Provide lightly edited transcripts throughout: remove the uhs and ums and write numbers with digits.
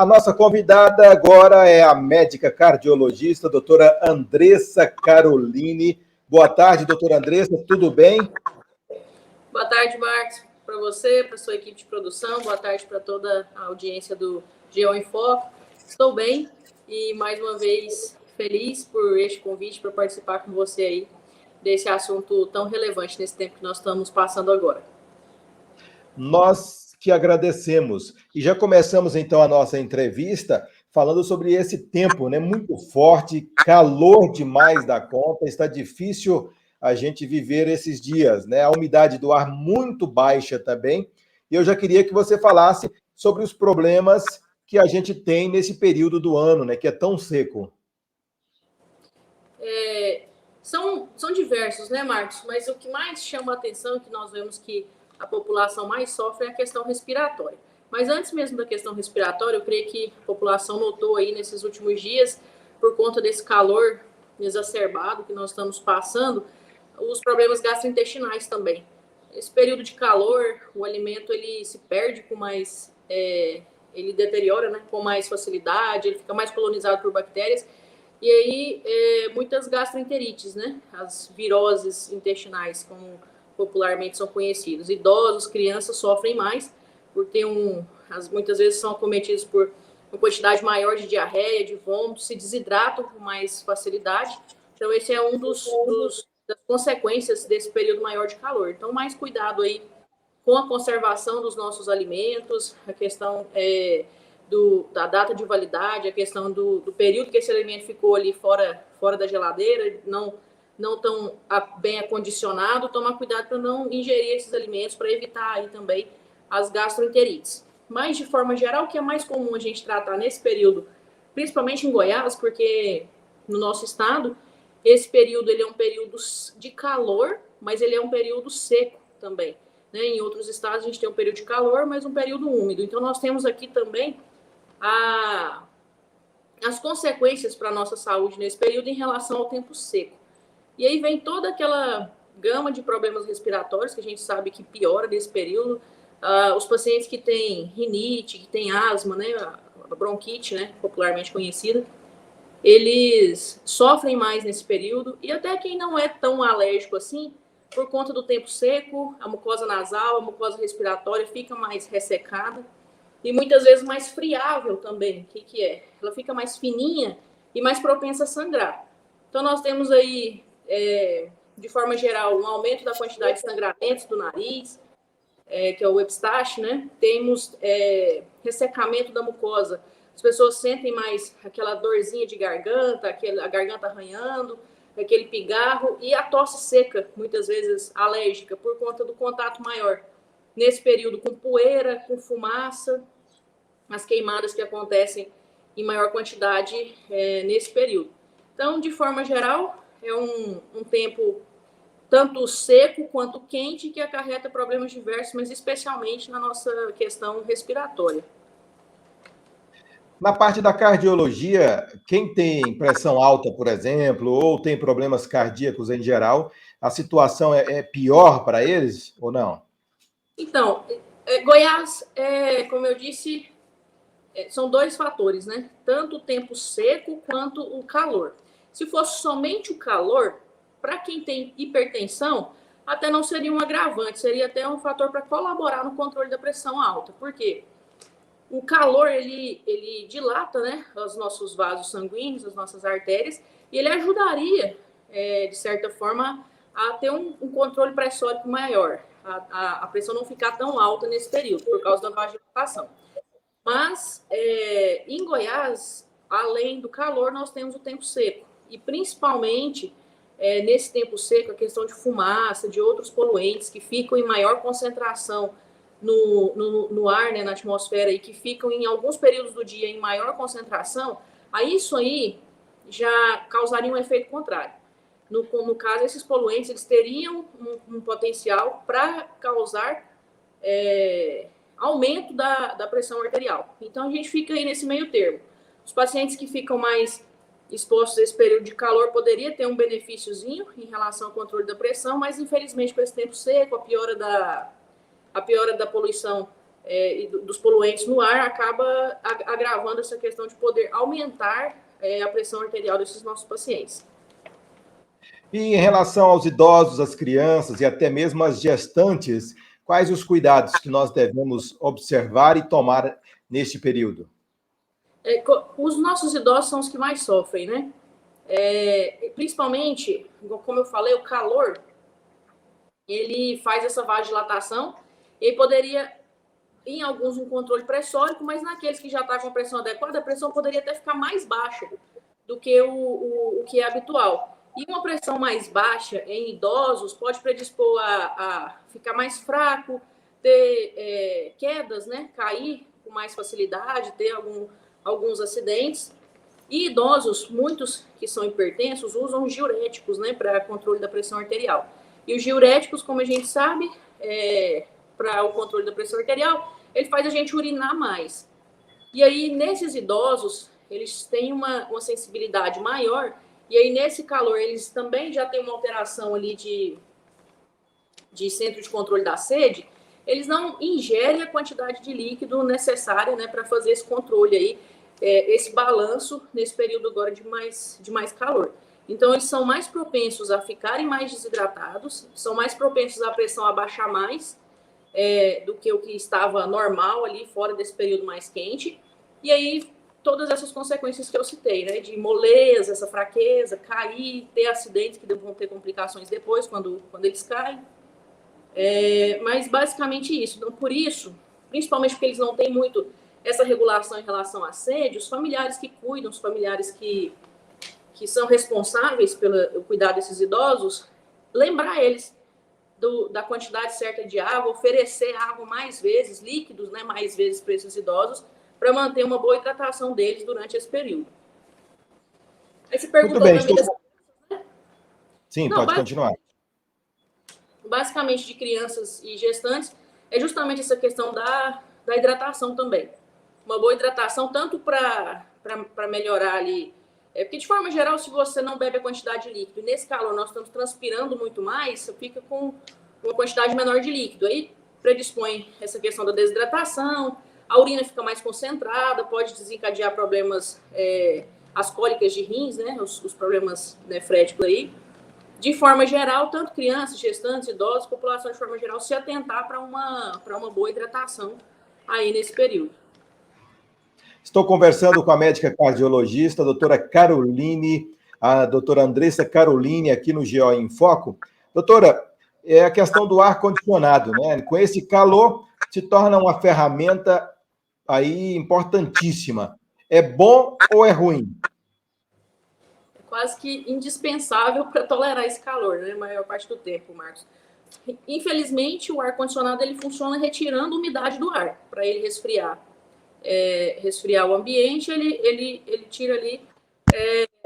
A nossa convidada agora é a médica cardiologista, doutora Andressa Caroline. Boa tarde, doutora Andressa, tudo bem? Boa tarde, Marcos, para você, para a sua equipe de produção. Boa tarde para toda a audiência do Geo em Foco. Estou bem e, mais uma vez, feliz por este convite para participar com você aí desse assunto tão relevante nesse tempo que nós estamos passando agora. Nós que agradecemos. E já começamos, então, a nossa entrevista falando sobre esse tempo, né? Muito forte, calor demais da conta, está difícil a gente viver esses dias, né? A umidade do ar muito baixa também. E eu já queria que você falasse sobre os problemas que a gente tem nesse período do ano, né? Que é tão seco. São diversos, né, Marcos? Mas o que mais chama a atenção, que nós vemos que a população mais sofre, é a questão respiratória. Mas antes mesmo da questão respiratória, eu creio que a população notou aí nesses últimos dias, por conta desse calor exacerbado que nós estamos passando, os problemas gastrointestinais também. Esse período de calor, o alimento ele se perde com mais, ele deteriora, né, com mais facilidade, ele fica mais colonizado por bactérias. E aí, muitas gastroenterites, né? As viroses intestinais, como popularmente são conhecidos. Idosos, crianças sofrem mais, por ter muitas vezes são acometidos por uma quantidade maior de diarreia, de vômito, se desidratam com mais facilidade. Então, esse é um das consequências desse período maior de calor. Então, mais cuidado aí com a conservação dos nossos alimentos, a questão da data de validade, a questão do período que esse alimento ficou ali fora da geladeira, não tão bem acondicionado, tomar cuidado para não ingerir esses alimentos, para evitar aí também as gastroenterites. Mas, de forma geral, o que é mais comum a gente tratar nesse período, principalmente em Goiás, porque no nosso estado, esse período ele é um período de calor, mas ele é um período seco também. Né? Em outros estados a gente tem um período de calor, mas um período úmido. Então, nós temos aqui também as consequências para a nossa saúde nesse período em relação ao tempo seco. E aí vem toda aquela gama de problemas respiratórios que a gente sabe que piora nesse período. Os pacientes que têm rinite, que têm asma, né, a bronquite, né, popularmente conhecida, eles sofrem mais nesse período. E até quem não é tão alérgico assim, por conta do tempo seco, a mucosa nasal, a mucosa respiratória fica mais ressecada. E muitas vezes mais friável também. O que é? Ela fica mais fininha e mais propensa a sangrar. Então, nós temos aí, de forma geral, um aumento da quantidade de sangramentos do nariz, que é o epistaxe, né? Temos ressecamento da mucosa. As pessoas sentem mais aquela dorzinha de garganta, a garganta arranhando, aquele pigarro, e a tosse seca, muitas vezes alérgica, por conta do contato maior. Nesse período, com poeira, com fumaça, as queimadas que acontecem em maior quantidade nesse período. Então, de forma geral, é um tempo tanto seco quanto quente que acarreta problemas diversos, mas especialmente na nossa questão respiratória. Na parte da cardiologia, quem tem pressão alta, por exemplo, ou tem problemas cardíacos em geral, a situação é pior para eles ou não? Então, Goiás, como eu disse, são dois fatores, né? Tanto o tempo seco quanto o calor. Se fosse somente o calor, para quem tem hipertensão, até não seria um agravante, seria até um fator para colaborar no controle da pressão alta. Por quê? O calor, ele dilata, né, os nossos vasos sanguíneos, as nossas artérias, e ele ajudaria, de certa forma, a ter um controle pressórico maior, a pressão não ficar tão alta nesse período, por causa da vasodilatação. Mas, em Goiás, além do calor, nós temos o tempo seco. E, principalmente, nesse tempo seco, a questão de fumaça, de outros poluentes que ficam em maior concentração no ar, né, na atmosfera, e que ficam em alguns períodos do dia em maior concentração, isso aí já causaria um efeito contrário. No caso, esses poluentes eles teriam um potencial para causar aumento da pressão arterial. Então, a gente fica aí nesse meio termo. Os pacientes que ficam mais expostos a esse período de calor poderia ter um benefíciozinho em relação ao controle da pressão, mas, infelizmente, com esse tempo seco, a piora da poluição e dos poluentes no ar acaba agravando essa questão de poder aumentar a pressão arterial desses nossos pacientes. E em relação aos idosos, às crianças e até mesmo às gestantes, quais os cuidados que nós devemos observar e tomar neste período? Os nossos idosos são os que mais sofrem, né? Principalmente, como eu falei, o calor, ele faz essa vasodilatação, ele poderia, em alguns, um controle pressórico, mas naqueles que já estão com a pressão adequada, a pressão poderia até ficar mais baixa do que o que é habitual. E uma pressão mais baixa em idosos pode predispor a ficar mais fraco, ter quedas, né? Cair com mais facilidade, ter alguns acidentes. E idosos, muitos que são hipertensos, usam diuréticos, né, para controle da pressão arterial. E os diuréticos, como a gente sabe, para o controle da pressão arterial, ele faz a gente urinar mais. E aí, nesses idosos, eles têm uma sensibilidade maior, e aí, nesse calor, eles também já têm uma alteração ali de centro de controle da sede, eles não ingerem a quantidade de líquido necessária, né, para fazer esse controle aí, esse balanço nesse período agora de mais calor. Então, eles são mais propensos a ficarem mais desidratados, são mais propensos a pressão a baixar mais do que o que estava normal ali fora desse período mais quente. E aí, todas essas consequências que eu citei, né? De moleza, essa fraqueza, cair, ter acidentes que vão ter complicações depois, quando eles caem. Mas basicamente isso. Então, por isso, principalmente porque eles não têm muito essa regulação em relação à sede, os familiares que cuidam, os familiares que são responsáveis pelo cuidado desses idosos, lembrar eles da quantidade certa de água, oferecer água mais vezes, líquidos, né, mais vezes para esses idosos, para manter uma boa hidratação deles durante esse período. Aí você perguntou Muito bem, também... Sim, não, pode continuar. Basicamente, de crianças e gestantes, é justamente essa questão da hidratação também. Uma boa hidratação, tanto para melhorar ali... porque, de forma geral, se você não bebe a quantidade de líquido, e nesse calor nós estamos transpirando muito mais, você fica com uma quantidade menor de líquido. Aí predispõe essa questão da desidratação, a urina fica mais concentrada, pode desencadear problemas, as cólicas de rins, né, os problemas nefréticos aí. De forma geral, tanto crianças, gestantes, idosos, população de forma geral, se atentar para uma boa hidratação aí nesse período. Estou conversando com a médica cardiologista, a doutora Caroline, a doutora Andressa Caroline, aqui no GO em Foco. Doutora, é a questão do ar-condicionado, né? Com esse calor, se torna uma ferramenta aí importantíssima. É bom ou é ruim? É quase que indispensável para tolerar esse calor, né? A maior parte do tempo, Marcos. Infelizmente, o ar-condicionado ele funciona retirando umidade do ar, para ele resfriar. Resfriar o ambiente, ele tira ali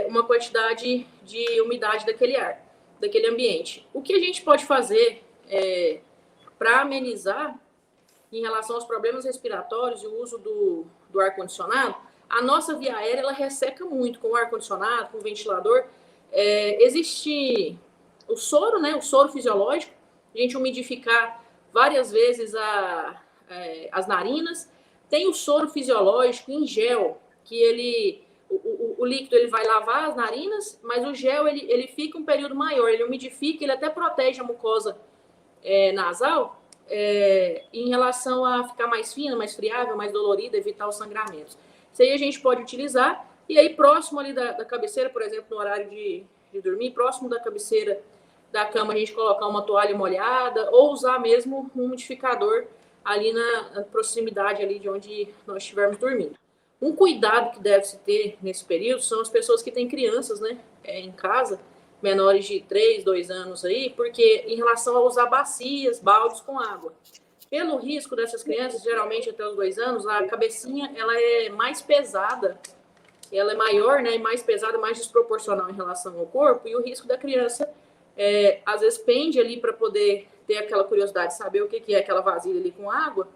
uma quantidade de umidade daquele ar, daquele ambiente. O que a gente pode fazer para amenizar em relação aos problemas respiratórios e o uso do ar-condicionado? A nossa via aérea ela resseca muito com o ar-condicionado, com o ventilador. Existe o soro, né, o soro fisiológico, a gente umidificar várias vezes as narinas. Tem o soro fisiológico em gel, que o líquido ele vai lavar as narinas, mas o gel ele fica um período maior, ele umidifica, ele até protege a mucosa nasal em relação a ficar mais fina, mais friável, mais dolorida, evitar os sangramentos. Isso aí a gente pode utilizar, e aí próximo ali da cabeceira, por exemplo, no horário de dormir, próximo da cabeceira da cama a gente colocar uma toalha molhada, ou usar mesmo um umidificador ali na proximidade ali de onde nós estivermos dormindo. Um cuidado que deve-se ter nesse período são as pessoas que têm crianças, né, em casa, menores de 3, 2 anos aí, porque em relação a usar bacias, baldes com água. Pelo risco dessas crianças, geralmente até os 2 anos, a cabecinha ela é mais pesada, ela é maior, né, e mais pesada, mais desproporcional em relação ao corpo, e o risco da criança, às vezes, pende ali para poder ter aquela curiosidade de saber o que é aquela vasilha ali com água,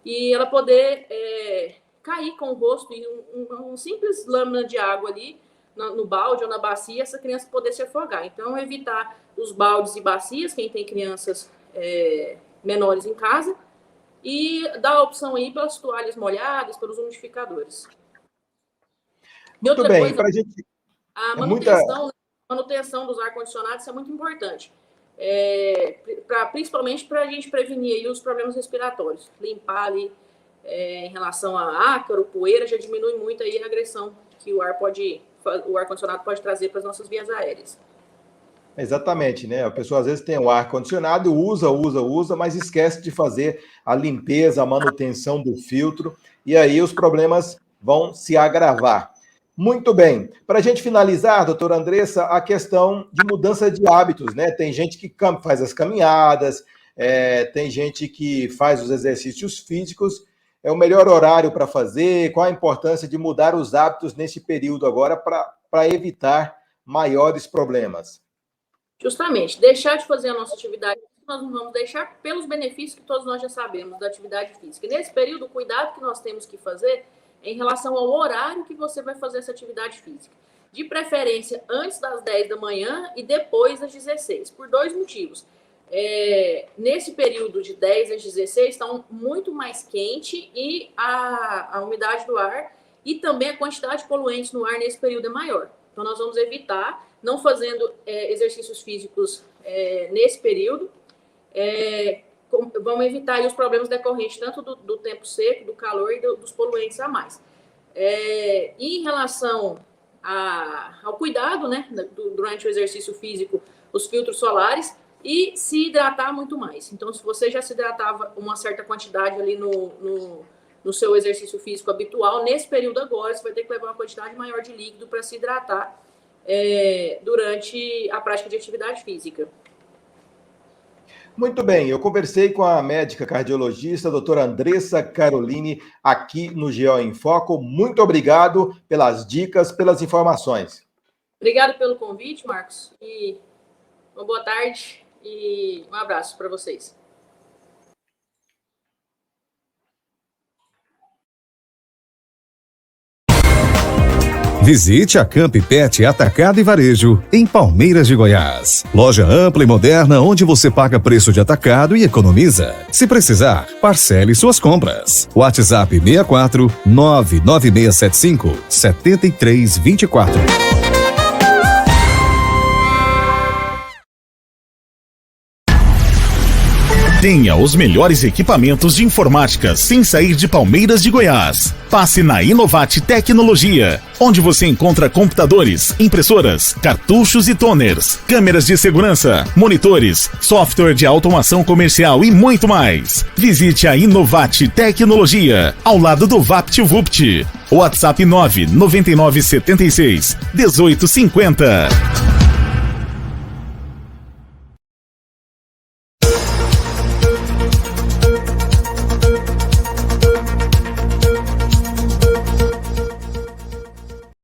e ela poder cair com o rosto em um simples lâmina de água ali, no balde ou na bacia, essa criança poder se afogar. Então, evitar os baldes e bacias, quem tem crianças menores em casa, e dá a opção aí pelas toalhas molhadas, pelos umidificadores. Muito bem, para a gente... A manutenção dos ar-condicionados é muito importante, principalmente para a gente prevenir aí os problemas respiratórios. Limpar ali em relação a ácaro, poeira, já diminui muito aí a agressão que o ar-condicionado pode trazer para as nossas vias aéreas. Exatamente, né? A pessoa às vezes tem o ar-condicionado, usa, mas esquece de fazer a limpeza, a manutenção do filtro, e aí os problemas vão se agravar. Muito bem. Para a gente finalizar, doutora Andressa, a questão de mudança de hábitos, né? Tem gente que faz as caminhadas, tem gente que faz os exercícios físicos. É o melhor horário para fazer? Qual a importância de mudar os hábitos nesse período agora para evitar maiores problemas? Justamente, deixar de fazer a nossa atividade, nós não vamos deixar pelos benefícios que todos nós já sabemos da atividade física. Nesse período, o cuidado que nós temos que fazer é em relação ao horário que você vai fazer essa atividade física. De preferência, antes das 10 da manhã e depois das 16, por 2 motivos. Nesse período de 10 às 16, está muito mais quente e a umidade do ar e também a quantidade de poluentes no ar nesse período é maior. Então, nós vamos evitar, não fazendo exercícios físicos nesse período, vamos evitar aí os problemas decorrentes tanto do tempo seco, do calor e dos poluentes a mais. E em relação ao cuidado, né, durante o exercício físico, os filtros solares e se hidratar muito mais. Então, se você já se hidratava uma certa quantidade ali no seu exercício físico habitual, nesse período agora você vai ter que levar uma quantidade maior de líquido para se hidratar durante a prática de atividade física. Muito bem, eu conversei com a médica cardiologista, a doutora Andressa Caroline, aqui no GO em Foco. Muito obrigado pelas dicas, pelas informações. Obrigado pelo convite, Marcos, e uma boa tarde e um abraço para vocês. Visite a Camp Pet Atacado e Varejo, em Palmeiras de Goiás. Loja ampla e moderna onde você paga preço de atacado e economiza. Se precisar, parcele suas compras. WhatsApp 64 99675 7324. Tenha os melhores equipamentos de informática sem sair de Palmeiras de Goiás. Passe na Inovat Tecnologia, onde você encontra computadores, impressoras, cartuchos e toners, câmeras de segurança, monitores, software de automação comercial e muito mais. Visite a Inovat Tecnologia, ao lado do VaptVupt. WhatsApp 99976 1850.